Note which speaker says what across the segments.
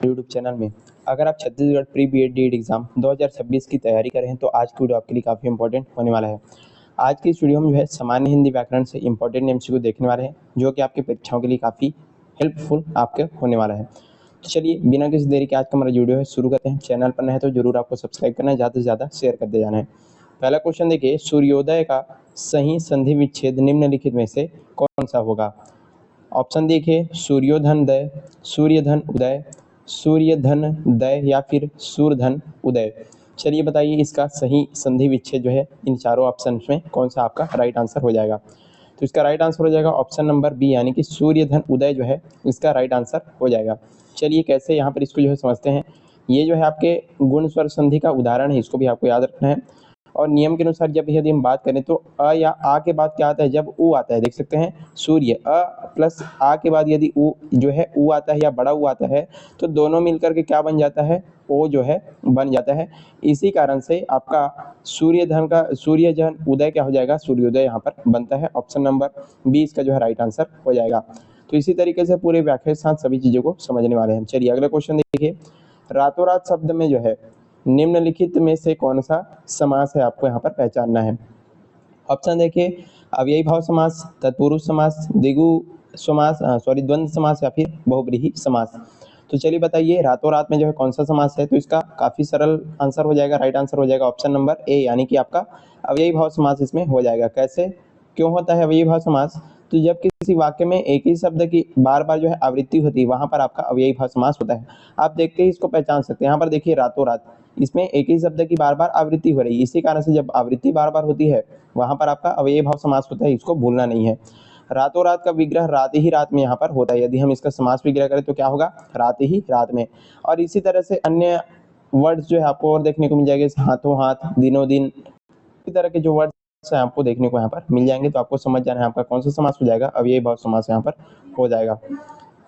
Speaker 1: YouTube channel में। अगर आप Chhattisgarh pre B Ed D Ed exam 2026 की तैयारी कर रहे हैं तो आज की वीडियो आपके लिए काफ़ी इंपॉर्टेंट होने वाला है। आज की इस वीडियो में जो है सामान्य हिंदी व्याकरण से इंपॉर्टेंट एमसीक्यू देखने वाले हैं, जो कि आपकी परीक्षाओं के लिए काफ़ी हेल्पफुल आपके होने वाला है। तो चलिए बिना किसी देरी के आज का हमारा वीडियो है शुरू करते हैं। चैनल पर नए हैं तो जरूर आपको सब्सक्राइब करना है, ज़्यादा से ज़्यादा शेयर करते जाना है। पहला क्वेश्चन देखिए, सूर्योदय का सही संधि विच्छेद निम्नलिखित में से कौन सा होगा? ऑप्शन देखिए, सूर्योधन दय, सूर्यधन उदय, सूर्यधन दय या फिर सूर्यधन उदय। चलिए बताइए इसका सही संधि विच्छेद जो है इन चारों ऑप्शन में कौन सा आपका राइट आंसर हो जाएगा? तो इसका राइट आंसर हो जाएगा ऑप्शन नंबर बी, यानी कि सूर्यधन उदय जो है इसका राइट आंसर हो जाएगा। चलिए कैसे यहाँ पर इसको जो है समझते हैं। ये जो है आपके गुण स्वर संधि का उदाहरण है, इसको भी आपको याद रखना है। और नियम के अनुसार जब यदि हम बात करें तो अ या आ के बाद क्या आता है, जब उ आता है, देख सकते हैं सूर्य अ प्लस आ के बाद यदि उ जो है उ आता है या बड़ा उ आता है तो दोनों मिलकर के क्या बन जाता है, ओ जो है बन जाता है। इसी कारण से आपका सूर्यधन उदय क्या हो जाएगा, सूर्योदय यहाँ पर बनता है। ऑप्शन नंबर बी इसका जो है राइट आंसर हो जाएगा। तो इसी तरीके से पूरे व्याख्या के साथ सभी चीजों को समझने वाले हैं। चलिए अगला क्वेश्चन देखिए, रातों रात शब्द में जो है निम्नलिखित में से कौन सा समास है, आपको यहाँ पर पहचानना है। ऑप्शन देखिए, अव्ययी भाव समास, तत्पुरुष समास, द्विगु समास द्वंद्व समास या फिर बहुब्रीहि समास। तो चलिए बताइए रातों रात में जो है कौन सा समास है? तो इसका काफी सरल आंसर हो जाएगा, राइट आंसर हो जाएगा ऑप्शन नंबर ए, यानी कि आपका अव्ययी भाव समास इसमें हो जाएगा। कैसे क्यों होता है अव्ययी भाव समास? तो जब किसी वाक्य में एक ही शब्द की बार बार जो है आवृत्ति होती है वहां पर आपका अव्ययी भाव समास होता है। आप देखते ही इसको पहचान सकते हैं। यहाँ पर देखिए रातों रात, इसमें एक ही शब्द की बार बार आवृत्ति हो रही है, इसी कारण से जब आवृत्ति बार बार होती है वहां पर आपका अव्ययी भाव समास होता है, इसको भूलना नहीं है। रातों रात का विग्रह रात ही रात में यहाँ पर होता है। यदि हम इसका समास विग्रह करें तो क्या होगा, रात ही रात में। और इसी तरह से अन्य वर्ड्स जो है आपको और देखने को मिल जाएंगे, हाथों हाथ, दिनों दिन, इसी तरह के जो वर्ड्स हैं आपको देखने को यहाँ पर मिल जाएंगे। तो आपको समझ जाना है आपका कौन सा समास हो जाएगा, अव्ययी भाव समास यहाँ पर हो जाएगा।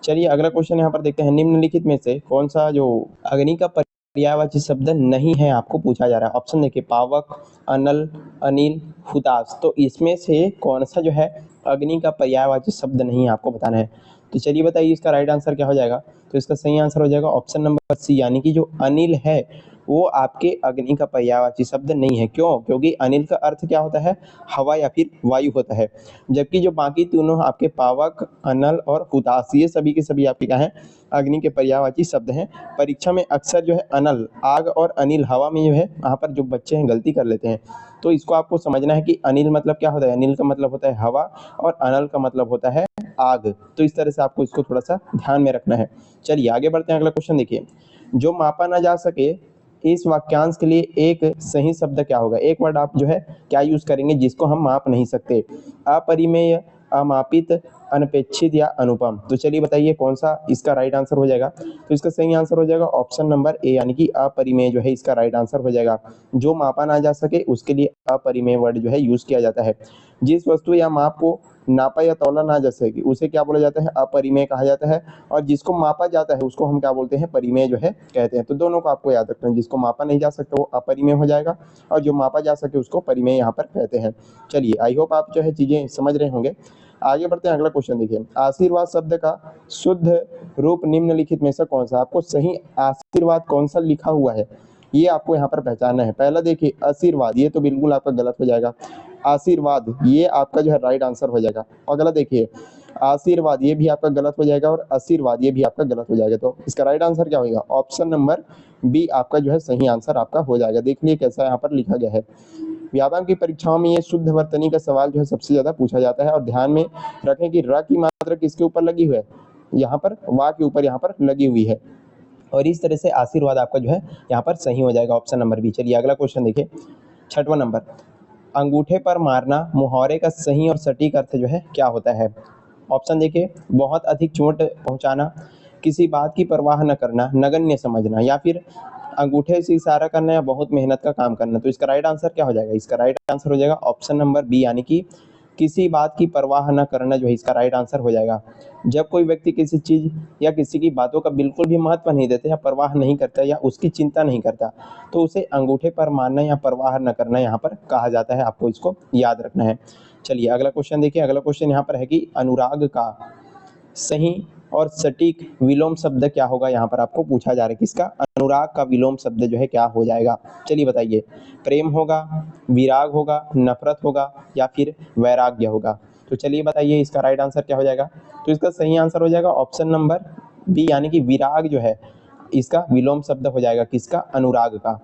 Speaker 1: चलिए अगला क्वेश्चन यहाँ पर देखते हैं, निम्नलिखित में से कौन सा जो अग्नि का पर्यायवाची शब्द नहीं है आपको पूछा जा रहा है। ऑप्शन देखिए, पावक, अनल, अनिल, हुताश। तो इसमें से कौन सा जो है अग्नि का पर्यायवाची शब्द नहीं है, आपको बताना है। तो चलिए बताइए इसका राइट आंसर क्या हो जाएगा? तो इसका सही आंसर हो जाएगा ऑप्शन नंबर सी, यानी कि जो अनिल है वो आपके अग्नि का पर्यायवाची शब्द नहीं है। क्यों? क्योंकि अनिल का अर्थ क्या होता है, हवा या फिर वायु होता है। जबकि जो बाकी तीनों आपके पावक, अनल और हुताश, ये सभी के सभी आपके क्या हैं, अग्नि के पर्यायवाची शब्द हैं। परीक्षा में अक्सर जो है अनल आग और अनिल हवा में जो है वहाँ पर जो बच्चे हैं गलती कर लेते हैं। तो इसको आपको समझना है कि अनिल मतलब क्या होता है, अनिल का मतलब होता है हवा और अनल का मतलब होता है आग। तो इस तरह से आपको इसको थोड़ा सा ध्यान में रखना है। चलिए आगे बढ़ते हैं, अगला क्वेश्चन देखिए, जो मापा ना जा सके इस वाक्यांश के लिए एक सही शब्द क्या होगा? एक वर्ड आप जो है क्या यूज करेंगे जिसको हम माप नहीं सकते? अपरिमेय, अमापित, अनपेक्षित या अनुपम। तो चलिए बताइए कौन सा इसका राइट आंसर हो जाएगा? तो इसका सही आंसर हो जाएगा ऑप्शन नंबर ए, यानी कि अपरिमेय जो है इसका राइट आंसर हो जाएगा। जो मापा ना जा सके उसके लिए अपरिमेय वर्ड जो है यूज किया जाता है। जिस वस्तु या माप को नापा या तौला ना जा सके उसे क्या बोला जाता है, अपरिमेय कहा जाता है। और जिसको मापा जाता है उसको हम क्या बोलते हैं, परिमेय जो है कहते हैं। तो दोनों को आपको याद रखना है, जिसको मापा नहीं जा सकता वो अपरिमेय हो जाएगा और जो मापा जा सके उसको परिमेय यहाँ पर कहते हैं। चलिए आई होप आप जो है चीजें समझ रहे होंगे। आगे बढ़ते हैं, अगला क्वेश्चन देखिए, आशीर्वाद शब्द का शुद्ध रूप निम्नलिखित में से कौन सा? आपको सही आशीर्वाद कौन सा लिखा हुआ है ये आपको यहाँ पर पहचानना है। पहला देखिए आशीर्वाद, ये तो बिल्कुल आपका गलत हो जाएगा। आशीर्वाद ये आपका जो है राइट आंसर हो जाएगा। अगला देखिए आशीर्वाद, ये भी आपका गलत हो जाएगा और आशीर्वाद ये भी आपका गलत हो जाएगा। तो इसका राइट आंसर क्या होगा? ऑप्शन नंबर बी आपका जो है सही आंसर आपका हो जाएगा। देखिए कैसा यहाँ पर लिखा गया है। व्याकरण की परीक्षाओं में ये शुद्ध वर्तनी का सवाल जो है सबसे ज्यादा पूछा जाता है। और ध्यान में रखें कि र की मात्रा किसके ऊपर लगी हुई है, यहाँ पर वा के ऊपर यहाँ पर लगी हुई है। और इस तरह से आशीर्वाद आपका जो है यहाँ पर सही हो जाएगा, ऑप्शन नंबर बी। चलिए अगला क्वेश्चन देखिए, छठवां नंबर, अंगूठे पर मारना मुहावरे का सही और सटीक अर्थ जो है क्या होता है? ऑप्शन देखिए, बहुत अधिक चोट पहुंचाना, किसी बात की परवाह न करना, नगण्य समझना या फिर अंगूठे से इशारा करना या बहुत मेहनत का काम करना। तो इसका राइट आंसर क्या हो जाएगा? इसका राइट आंसर हो जाएगा ऑप्शन नंबर बी, यानी कि किसी बात की परवाह न करना जो है इसका राइट आंसर हो जाएगा। जब कोई व्यक्ति किसी चीज या किसी की बातों का बिल्कुल भी महत्व नहीं देता या परवाह नहीं करता या उसकी चिंता नहीं करता तो उसे अंगूठे पर मारना या परवाह न करना यहाँ पर कहा जाता है। आपको इसको याद रखना है। चलिए अगला क्वेश्चन देखिए, अगला क्वेश्चन यहाँ पर है कि अनुराग का सही और सटीक विलोम शब्द क्या होगा, यहाँ पर आपको पूछा जा रहा है किसका, अनुराग का विलोम शब्द जो है क्या हो जाएगा। चलिए बताइए, प्रेम होगा, विराग होगा, नफरत होगा या फिर वैराग्य होगा। तो चलिए बताइए इसका राइट आंसर क्या हो जाएगा। तो इसका सही आंसर हो जाएगा ऑप्शन नंबर बी, यानी कि विराग जो है इसका विलोम शब्द हो जाएगा किसका, अनुराग का।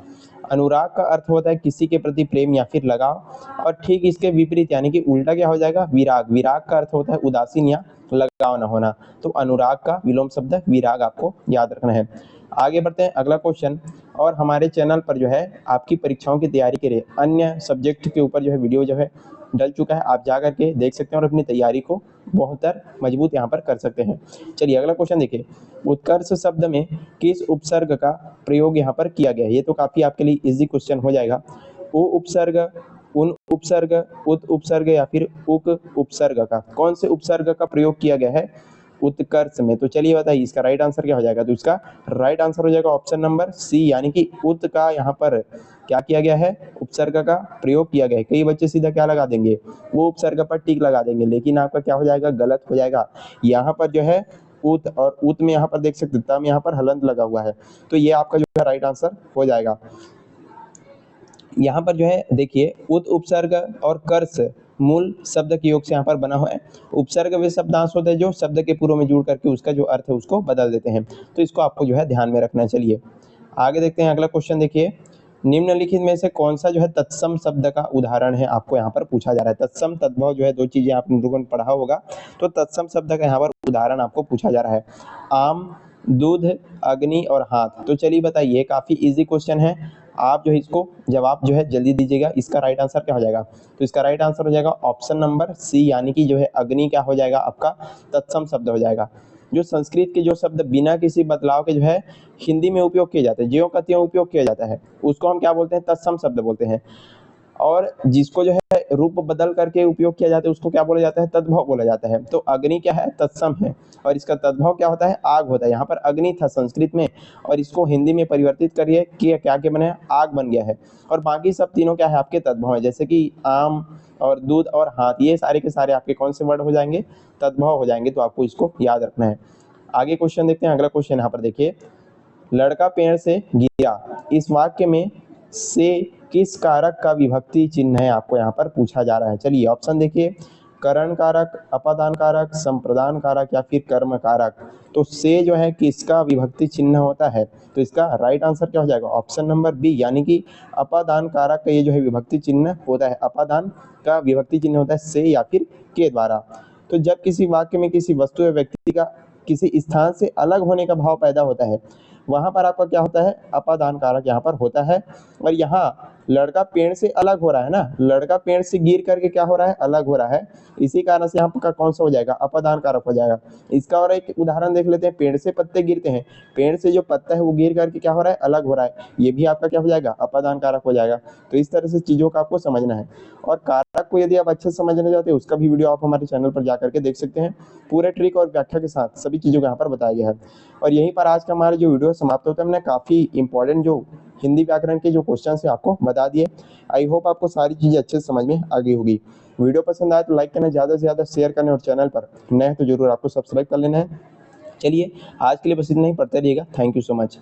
Speaker 1: अनुराग का अर्थ होता है किसी के प्रति प्रेम या फिर लगाव, और ठीक इसके विपरीत यानी कि उल्टा क्या हो जाएगा, विराग। विराग का अर्थ होता है उदासीन या लगाव न होना। तो अनुराग का विलोम शब्द विराग आपको याद रखना है। आगे बढ़ते हैं, अगला क्वेश्चन। और हमारे चैनल पर जो है आपकी परीक्षाओं की तैयारी के लिए अन्य सब्जेक्ट के ऊपर जो है वीडियो जो है डल चुका है, आप जा करके देख सकते हैं और अपनी तैयारी को बेहतर मजबूत यहाँ पर कर सकते हैं। चलिए अगला क्वेश्चन देखिए, उत्कर्ष शब्द में किस उपसर्ग का प्रयोग यहाँ पर किया गया है। ये तो काफी आपके लिए इजी क्वेश्चन हो जाएगा। उ उपसर्ग, उन उपसर्ग, उत उपसर्ग या फिर उक उपसर्ग का, कौन से उपसर्ग का प्रयोग किया गया है उत्कर्ष में। तो चलिए बताइए इसका राइट आंसर क्या हो जाएगा। तो इसका राइट आंसर हो जाएगा ऑप्शन नंबर सी, यानी कि उत का यहाँ पर क्या किया गया है, उपसर्ग का प्रयोग किया गया है। कई बच्चे सीधा क्या लगा देंगे, वो उपसर्ग पर टिक लगा देंगे, लेकिन आपका क्या हो जाएगा, गलत हो जाएगा। यहाँ पर जो है उत, और उत में यहाँ पर देख सकते हैं तम यहाँ पर हलंत लगा हुआ है, तो ये आपका जो है राइट आंसर हो जाएगा। यहाँ पर जो है देखिए उत उपसर्ग और कर्ष मूल शब्द के योग से यहाँ पर बना हुआ है। उपसर्ग वे शब्दांश होते हैं जो शब्द के पूर्व में जुड़ करके उसका जो अर्थ है उसको बदल देते हैं, तो इसको आपको जो है ध्यान में रखना है। चलिए आगे देखते हैं, अगला क्वेश्चन देखिए, निम्नलिखित में से कौन सा जो है तत्सम शब्द का उदाहरण है, आपको यहाँ पर पूछा जा रहा है। तत्सम तद्भव जो है दो चीजें आपने लोगों ने पढ़ा होगा, तो तत्सम शब्द का यहाँ पर उदाहरण आपको पूछा जा रहा है। आम, दूध, अग्नि और हाथ। तो चलिए बताइए, काफी इजी क्वेश्चन है, आप जो है इसको जवाब जो है जल्दी दीजिएगा। इसका राइट आंसर क्या हो जाएगा। तो इसका राइट आंसर हो जाएगा ऑप्शन नंबर सी, यानी कि जो है अग्नि क्या हो जाएगा आपका तत्सम शब्द हो जाएगा। जो संस्कृत के जो शब्द बिना किसी बदलाव के जो है हिंदी में उपयोग किए जाते हैं, ज्यों का त्यों उपयोग किया जाता है, उसको हम क्या बोलते हैं, तत्सम शब्द बोलते हैं। और जिसको जो है रूप बदल करके उपयोग किया जाता है उसको क्या बोला जाता है, तद्भव बोला जाता है। तो अग्नि क्या है, तत्सम है, और इसका तद्भव क्या होता है, आग होता है। यहाँ पर अग्नि था संस्कृत में, और इसको हिंदी में परिवर्तित करिए कि क्या क्या बने, आग बन गया है। और बाकी सब तीनों क्या है आपके तद्भव है, जैसे कि आम और दूध और हाथ, ये सारे के सारे आपके कौन से वर्ड हो जाएंगे, तद्भव हो जाएंगे। तो आपको इसको याद रखना है। आगे क्वेश्चन देखते हैं, अगला क्वेश्चन यहाँ पर देखिए, लड़का पेड़ से गिरा, इस वाक्य में से किस कारक का विभक्ति चिन्ह है, आपको यहाँ पर पूछा जा रहा है। चलिए ऑप्शन देखिए, करण कारक, अपादान कारक, संप्रदान कारक या फिर कर्म कारक। तो से जो है किसका विभक्ति चिन्ह होता है, तो इसका राइट आंसर क्या हो जाएगा, ऑप्शन नंबर बी, यानी कि अपादान कारक का ये जो है विभक्ति चिन्ह होता है। अपादान का विभक्ति चिन्ह होता है से या फिर के द्वारा। तो जब किसी वाक्य में किसी वस्तु या व्यक्ति का किसी स्थान से अलग होने का भाव पैदा होता है, वहां पर आपका क्या होता है, अपादान कारक यहाँ पर होता है। और यहाँ लड़का पेड़ से अलग हो रहा है ना, लड़का पेड़ से गिर करके क्या हो रहा है, अलग हो रहा है, इसी कारण से यहाँ का कौन सा हो जाएगा, अपादान कारक हो जाएगा। इसका और एक उदाहरण देख लेते हैं, पेड़ से पत्ते गिरते हैं, पेड़ से जो पत्ता है वो गिर करके क्या हो रहा है, अलग हो रहा है, ये भी आपका क्या हो जाएगा, अपादान कारक हो जाएगा। तो इस तरह से चीजों का आपको समझना है। और कारक को यदि आप अच्छे से समझना चाहते हैं, उसका भी वीडियो आप हमारे चैनल पर जाकर के देख सकते हैं, पूरे ट्रिक और व्याख्या के साथ सभी चीजों को यहाँ पर बताया गया है। और यहीं पर आज का हमारा जो वीडियो समाप्त होता है। हमने काफी इंपॉर्टेंट जो हिंदी व्याकरण के जो क्वेश्चन है आपको बता दिए। आई होप आपको सारी चीजें अच्छे से समझ में आ गई होगी। वीडियो पसंद आए तो लाइक करना, ज्यादा से ज्यादा शेयर करना, और चैनल पर नए तो जरूर आपको सब्सक्राइब कर लेना है। चलिए आज के लिए बस इतना ही, पढ़ते रहिएगा। Thank you so much.